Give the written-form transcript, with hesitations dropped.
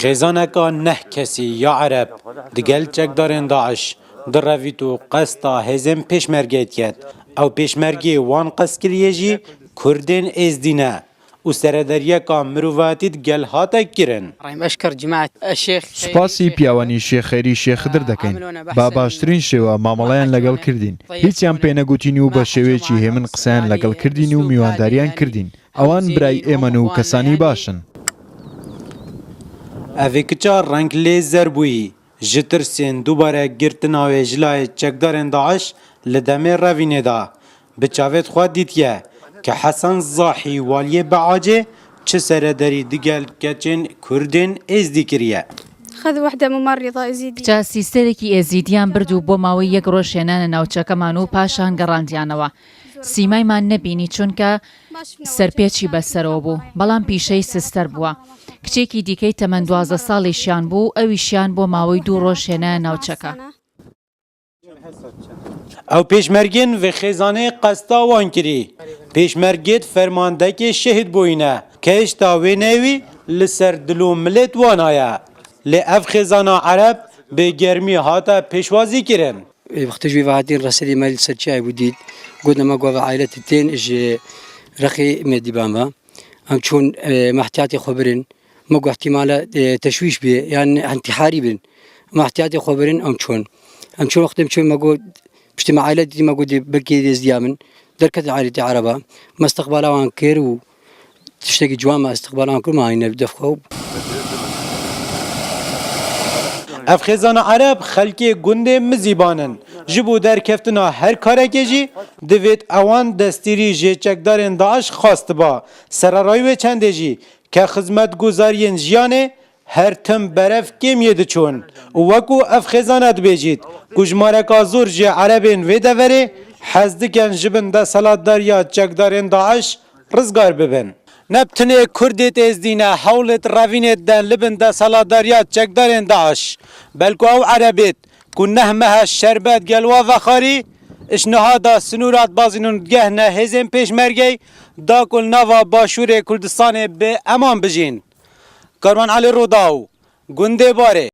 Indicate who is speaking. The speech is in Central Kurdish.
Speaker 1: خێزانەکە نه کەسی یا عەرەب دگەل چەکدارên داعش diڕevît û qesta hêzên pêşmergê diket. Ew pêşmergê wan qest kiriye jî Kurdên Êzidî ne û seredeyeka mirovatî digel hate kirin.
Speaker 2: سوپاسی پیاوانی شێخ خێری شێخ خدر دەکەین با باشترین شێوە مامەڵەیان لەگەڵ کردین هیچیان پێ نەگوتین و بە شێوەیەکی هێمن قسەیان لەگەڵ کردین و میوانداریان کردین ئەوان برای ئێمەن و کەسانی باشن
Speaker 1: Evê kiça reng lê zer bûyî ji tirsên dubare girtina wê jilayê çekdarên Daeş li demê Revînê da bi çavê xwe dîtiye ke Hesan Zahî waliyê Beacê çi serederî digel keçên Kurdên Êzidî kiriye.
Speaker 3: خذ وحدة ممرضة إزيدي
Speaker 4: کچە سیستەرێکی ئێزیدیان برد و بۆ ماوەی یەک ڕۆژ هێنانە ناوچەکەمان و پاشان گەڕاندیانەوە سیمایمان نەبینی چونکە سەرپێچی بەسەرەوە بوو بەڵام پیشەی سستەر بووە کچێکی دیکەی تەمەن 12 ساڵیشیان بوو ئەویشیان بۆ ماوەی 2 ڕۆژ هێنایە ناوچەکە
Speaker 1: Ew pêşmergên vê xêzanê qesta wan kirî. Pêşmergêt fermandekê şehîd bûyîne. Kehişta wê nêwî li ser dil û milêt wan heye. Lê ev xêzana Ereb bê germî hate pêşwazî kirin.
Speaker 5: وقتی جوی وادین رسیدی مال سرچای بودید گفتم ما گواه عائلت تین اج رخی مدیباما ام چون محتیاتی خبرین ما گواه احتمال تشویش بی یعنی انتحاری بین محتیاتی خبرین ام چون وقتی چون ما گفت اجتماع عائلتی ما گفت برکی دزدیامن درکت عائلتی عربا ما استقبال آن کر و تشتکی جوام استقبال آن کر ما اینه دفعه
Speaker 1: Ev xêzana Ereb xelkê gundê mizîbanin. Ji bo derkeftina her karekê jî divêt ewan destîrî jê çekdarên Daeş xastiba. Sererayî wê çendê jî ke xizmetguzariyên jiyanê her tim berev kêmiyê diçûn. û wekû ev xêzane dibêjît ku jmareka zor ji Erebên vê deverê hez dikin ji bin deselatdariya çekdarên Daeş rizgar bibin. Neptinê Kurdê Êzidî ne hewlêt Revînê den li bin deselatdariya çekdarên Daeş. Belku ew Erebêt ku neh mehe şerbet gel wa vexarî îşnihada sinûrat bazînûn gehne hêzên pêşmergey da ku nava Başûrê Kurdistanê bi eman bijîn. Karwan Elî Rodaw, Gundê Barê.